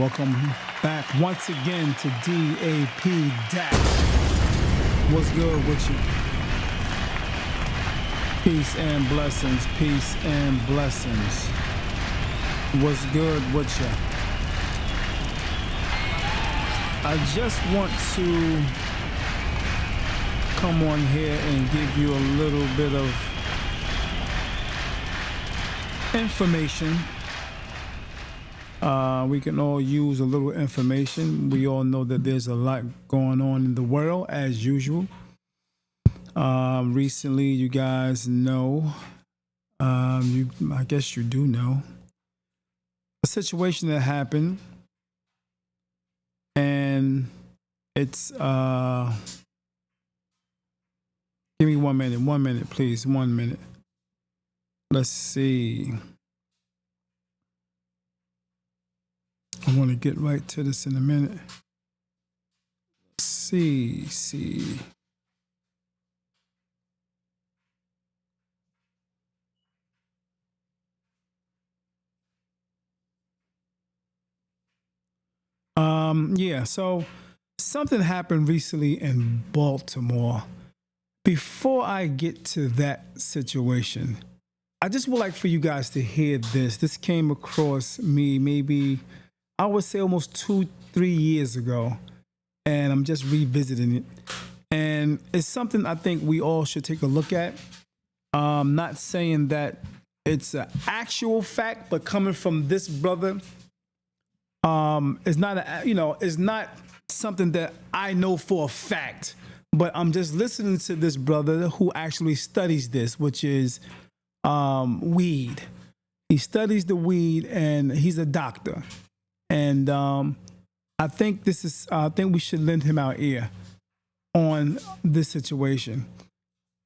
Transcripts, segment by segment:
Welcome back once again to D.A.P. What's good with you? Peace and blessings, peace and blessings. What's good with you? I just want to come on here and give you a little bit of information. We can all use a little information. We all know that there's a lot going on in the world as usual. Recently, you guys know, I guess you do know, a situation that happened, and it's, give me 1 minute, please, 1 minute. Let's see. I want to get right to this in a minute. See. Yeah, so something happened recently in Baltimore. Before I get to that situation, I just would like for you guys to hear this. This came across me maybe, I would say almost 2-3 years ago, and I'm just revisiting it. And it's something I think we all should take a look at. Not saying that it's an actual fact, but coming from this brother, it's not something that I know for a fact. But I'm just listening to this brother who actually studies this, which is weed. He studies the weed, and he's a doctor. And I think we should lend him our ear on this situation,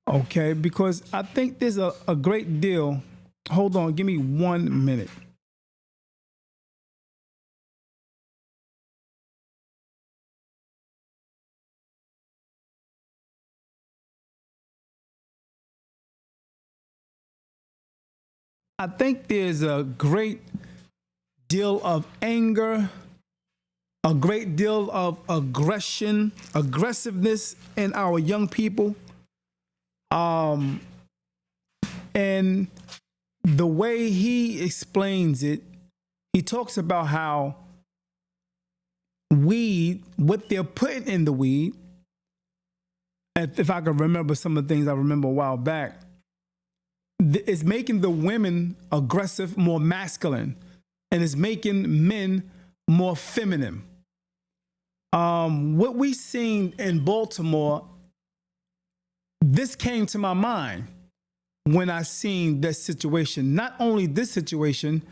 okay? Because I think there's a great deal. Hold on, give me 1 minute. I think there's a great deal of anger, a great deal of aggressiveness in our young people. And the way he explains it, he talks about how weed, what they're putting in the weed, if I can remember some of the things I remember a while back, is making the women aggressive, more masculine, and is making men more feminine. What we seen in Baltimore, this came to my mind when I seen this situation. Not only this situation,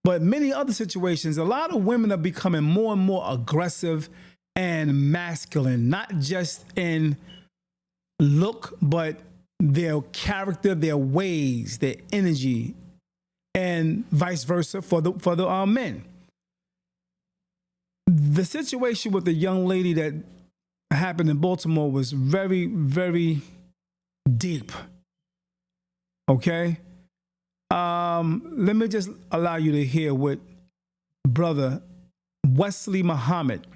but many other situations. A lot of women are becoming more and more aggressive and masculine, not just in look, but their character, their ways, their energy, and vice versa for the men. The situation with the young lady that happened in Baltimore was very, very deep. Okay? Let me just allow you to hear what brother Wesley Muhammad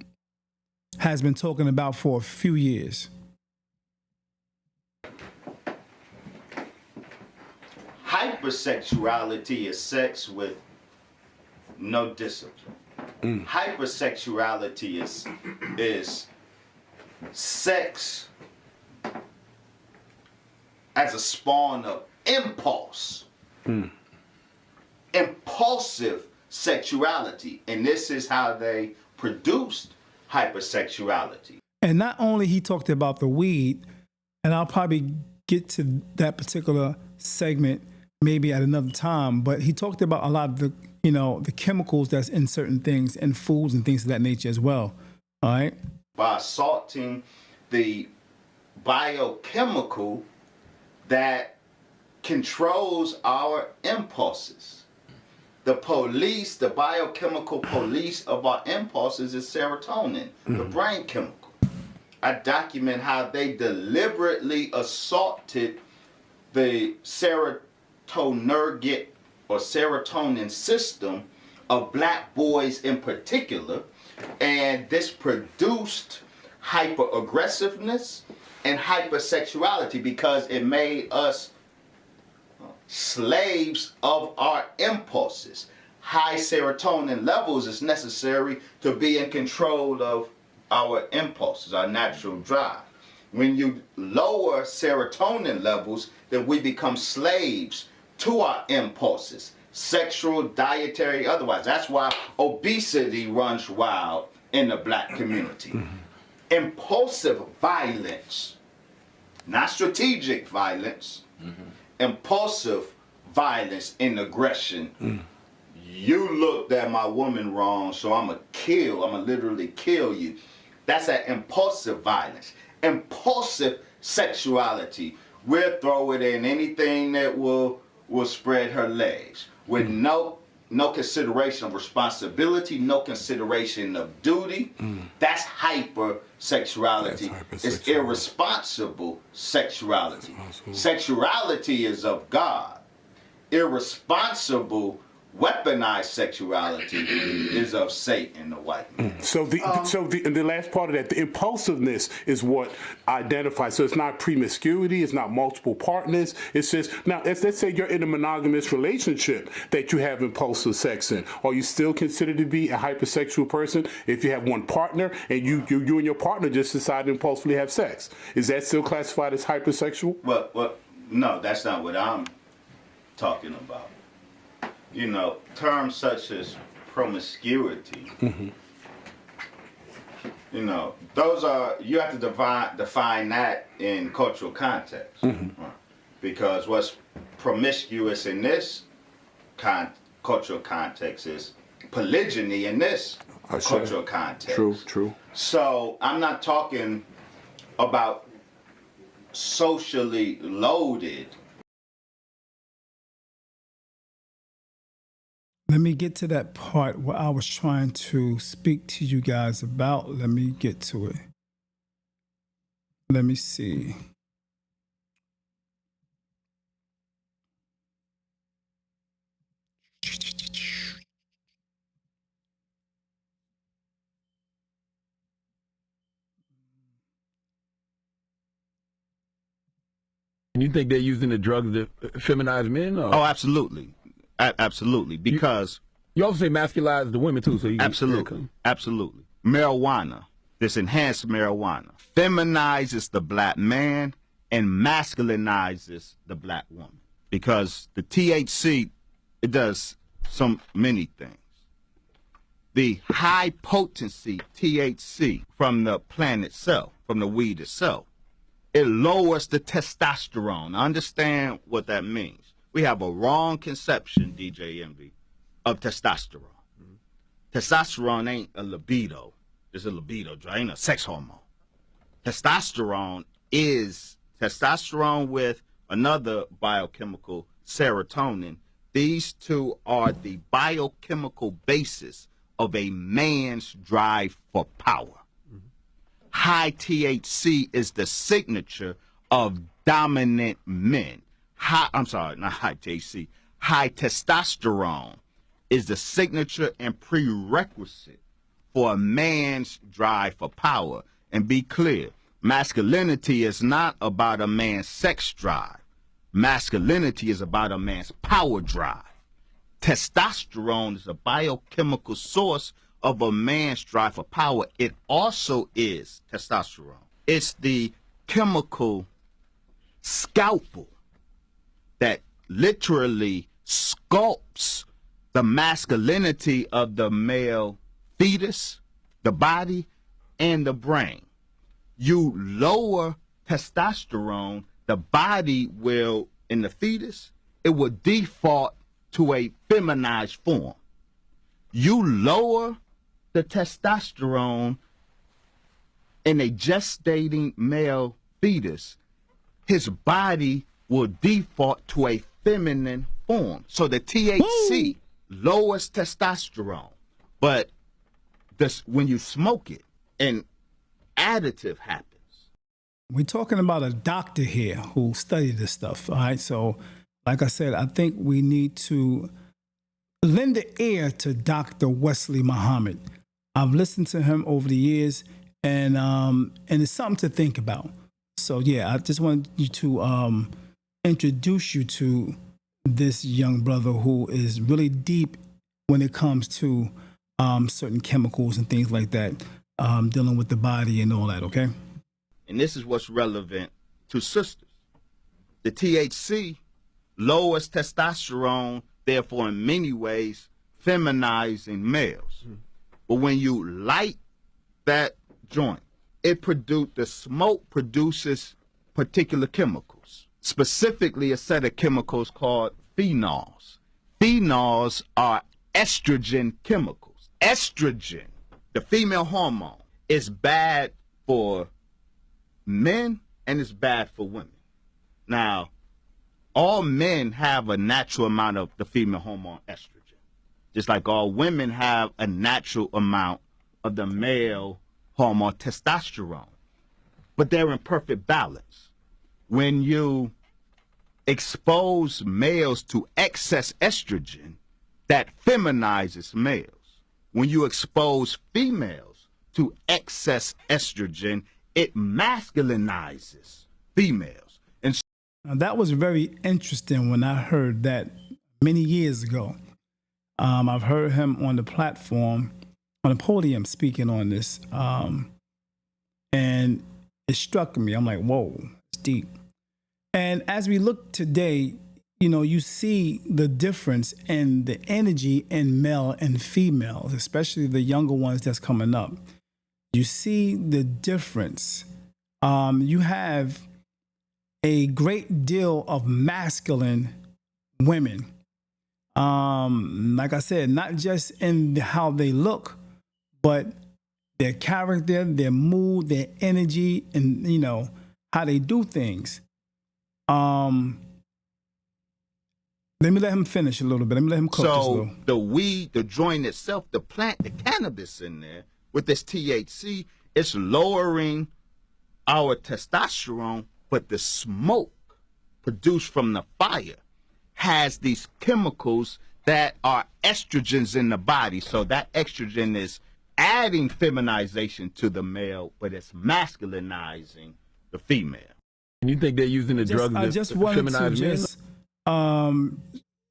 has been talking about for a few years. Hypersexuality is sex with no discipline. Hypersexuality is sex as a spawn of impulse. Impulsive sexuality. And this is how they produced hypersexuality. And not only he talked about the weed, and I'll probably get to that particular segment maybe at another time, but he talked about a lot of the chemicals that's in certain things, in foods and things of that nature as well. All right? By assaulting the biochemical that controls our impulses. The police, the biochemical police of our impulses is serotonin, the brain chemical. I document how they deliberately assaulted the serotonergic or serotonin system of black boys in particular, and this produced hyper-aggressiveness and hypersexuality because it made us slaves of our impulses. High serotonin levels is necessary to be in control of our impulses, our natural drive. When you lower serotonin levels, then we become slaves to our impulses, sexual, dietary, otherwise. That's why obesity runs wild in the black community. Impulsive violence, not strategic violence, impulsive violence and aggression. You looked at my woman wrong, so I'm gonna literally kill you. That's that impulsive violence. Impulsive sexuality, we'll throw it in anything that will spread her legs with no consideration of responsibility, no consideration of duty. That's hypersexuality. It's irresponsible sexuality. Sexuality is of God. Irresponsible weaponized sexuality is of Satan, the white man. And the last part of that, the impulsiveness is what identifies. So it's not promiscuity, it's not multiple partners. It's just, now, let's say you're in a monogamous relationship that you have impulsive sex in. Are you still considered to be a hypersexual person if you have one partner and you and your partner just decide to impulsively have sex? Is that still classified as hypersexual? Well, no, that's not what I'm talking about. You know, terms such as promiscuity, you know, those are, you have to define that in cultural context. Because what's promiscuous in this cultural context is polygyny in this cultural context. True. So I'm not talking about socially loaded. Let me get to that part where I was trying to speak to you guys about. Let me get to it. Let me see. You think they're using the drugs to feminize men? Or? Oh, absolutely. Absolutely. Because you also say masculize the women too. So you absolutely. Marijuana, this enhanced marijuana, feminizes the black man and masculinizes the black woman. Because the THC, it does many things. The high potency THC from the plant itself, from the weed itself, it lowers the testosterone. Understand what that means. We have a wrong conception, DJ Envy, of testosterone. Testosterone ain't a libido. It's a libido, it ain't a sex hormone. Testosterone is testosterone with another biochemical, serotonin. These two are the biochemical basis of a man's drive for power. High THC is the signature of dominant men. Not high THC. High testosterone is the signature and prerequisite for a man's drive for power. And be clear, masculinity is not about a man's sex drive. Masculinity is about a man's power drive. Testosterone is a biochemical source of a man's drive for power. It also is testosterone. It's the chemical scalpel that literally sculpts the masculinity of the male fetus, the body, and the brain. You lower testosterone, the body will, in the fetus, it will default to a feminized form. You lower the testosterone in a gestating male fetus, his body will default to a feminine form. So the THC lowers testosterone. But when you smoke it, an additive happens. We're talking about a doctor here who studied this stuff. All right. So, like I said, I think we need to lend an ear to Dr. Wesley Muhammad. I've listened to him over the years, and it's something to think about. So yeah, I just wanted you to introduce you to this young brother who is really deep when it comes to certain chemicals and things like that, dealing with the body and all that. Okay. And this is what's relevant to sisters. The THC lowers testosterone, therefore in many ways feminizing males. But when you light that joint, the smoke produces particular chemicals, specifically a set of chemicals called phenols. Phenols are estrogen chemicals. Estrogen, the female hormone, is bad for men and it's bad for women. Now, all men have a natural amount of the female hormone estrogen, just like all women have a natural amount of the male hormone testosterone, but they're in perfect balance. When you expose males to excess estrogen, that feminizes males. When you expose females to excess estrogen, it masculinizes females. And Now, that was very interesting when I heard that many years ago. I've heard him on the platform, on the podium, speaking on this, and it struck me. I'm like, whoa, it's deep. And as we look today, you see the difference in the energy in male and females, especially the younger ones that's coming up. You see the difference. You have a great deal of masculine women. Like I said, not just in how they look, but their character, their mood, their energy, and how they do things. Let me let him finish a little bit. Let me let him cook this so little. the weed, the joint itself, the plant, the cannabis in there with this THC, it's lowering our testosterone, but the smoke produced from the fire has these chemicals that are estrogens in the body. So that estrogen is adding feminization to the male, but it's masculinizing the female. And you think they're using the drug I to just wanted to feminize men? just,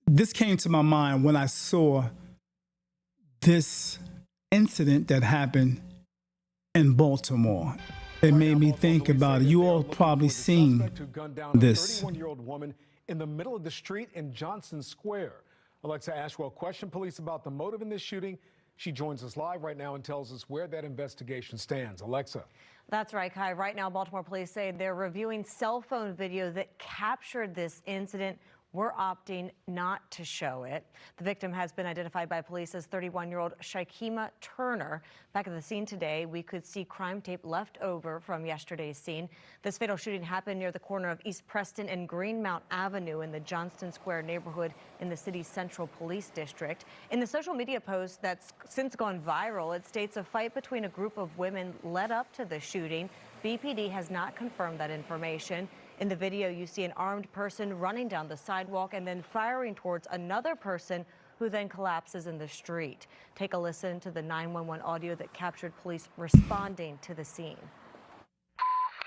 this came to my mind when I saw this incident that happened in Baltimore. It made me think about it. You all probably seen this. 31-year-old woman in the middle of the street in Johnson Square. Alexa Ashwell questioned police about the motive in this shooting. She joins us live right now and tells us where that investigation stands. Alexa. That's right, Kai. Right now, Baltimore police say they're reviewing cell phone video that captured this incident. We're opting not to show it. The victim has been identified by police as 31-year-old Shakima Turner. Back at the scene today, we could see crime tape left over from yesterday's scene. This fatal shooting happened near the corner of East Preston and Greenmount Avenue in the Johnston Square neighborhood in the city's Central Police District. In the social media post that's since gone viral, it states a fight between a group of women led up to the shooting. BPD has not confirmed that information. In the video, you see an armed person running down the sidewalk and then firing towards another person who then collapses in the street. Take a listen to the 911 audio that captured police responding to the scene.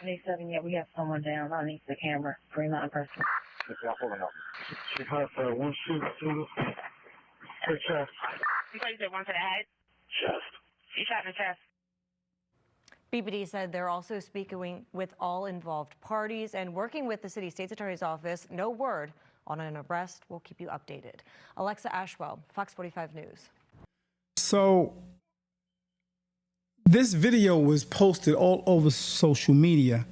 27, yeah, we have someone down underneath the camera. Green line person. She had one shoot through her chest. You thought you said one to the head? Chest. You shot in the chest. BPD said they're also speaking with all involved parties and working with the city state's attorney's office. No word on an arrest. We'll keep you updated. Alexa Ashwell, Fox 45 News. So this video was posted all over social media.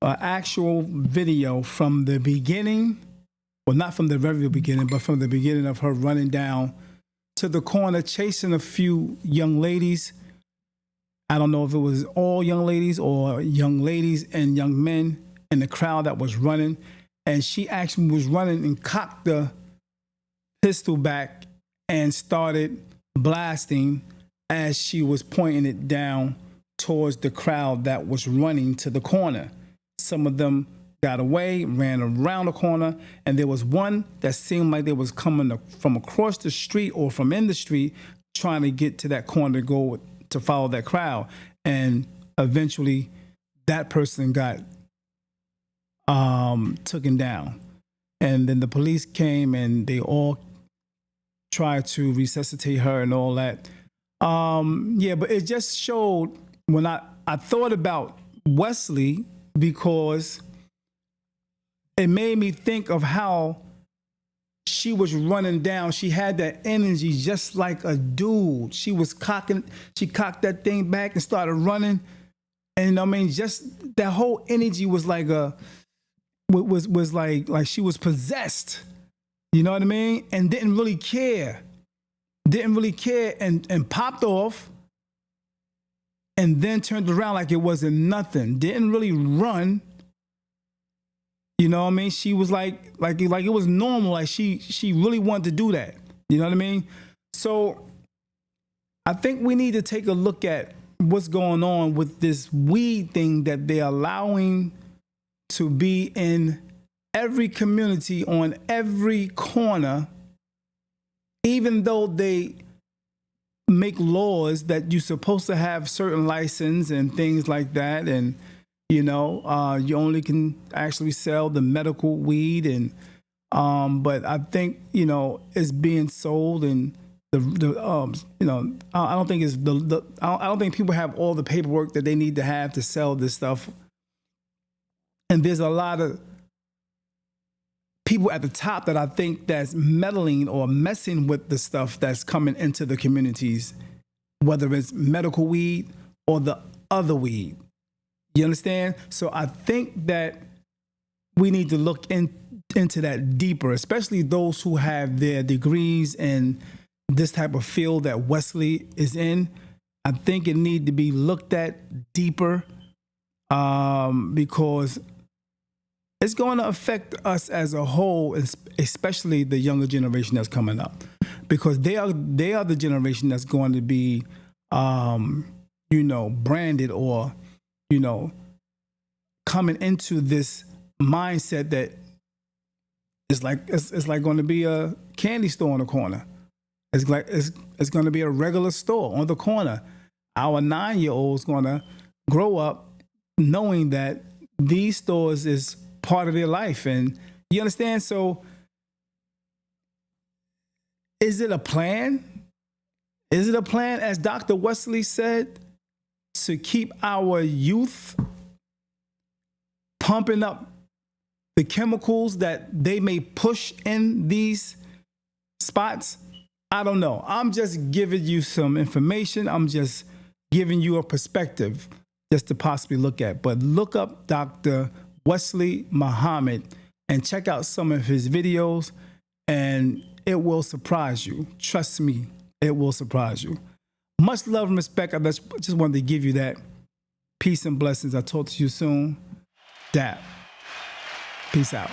Actual video from the beginning, well, not from the very beginning, but from the beginning of her running down to the corner, chasing a few young ladies. I don't know if it was all young ladies or young ladies and young men in the crowd that was running. And she actually was running and cocked the pistol back and started blasting as she was pointing it down towards the crowd that was running to the corner. Some of them got away, ran around the corner, and there was one that seemed like they was coming from across the street or from in the street, trying to get to that corner to go to follow that crowd. And eventually that person got taken down. And then the police came and they all tried to resuscitate her and all that. Yeah, but it just showed when I thought about Wesley, because it made me think of how she was running down. She had that energy just like a dude. She cocked that thing back and started running. And I mean, just that whole energy was like was like she was possessed. You know what I mean? And didn't really care. And popped off and then turned around like it wasn't nothing. Didn't really run. You know what I mean? She was like it was normal. Like she really wanted to do that. You know what I mean? So I think we need to take a look at what's going on with this weed thing that they're allowing to be in every community on every corner, even though they make laws that you're supposed to have certain license and things like that. And, you know, you only can actually sell the medical weed. And, but I think, you know, it's being sold and you know, I don't think I don't think people have all the paperwork that they need to have to sell this stuff. And there's a lot of people at the top that I think that's meddling or messing with the stuff that's coming into the communities, whether it's medical weed or the other weed. You understand? So I think that we need to look into that deeper, especially those who have their degrees in this type of field that Wesley is in. I think it needs to be looked at deeper because it's going to affect us as a whole, especially the younger generation that's coming up, because they are the generation that's going to be, you know, branded or, you know, coming into this mindset that it's like going to be a candy store on the corner. It's like it's going to be a regular store on the corner. Our 9-year-old's going to grow up knowing that these stores is part of their life. And you understand? So is it a plan? Is it a plan, as Dr. Wesley said, to keep our youth pumping up the chemicals that they may push in these spots? I don't know. I'm just giving you some information. I'm just giving you a perspective just to possibly look at. But look up Dr. Wesley Muhammad and check out some of his videos, and it will surprise you. Trust me, it will surprise you. Much love and respect. I just wanted to give you that. Peace and blessings. I'll talk to you soon. D.A.P. Peace out.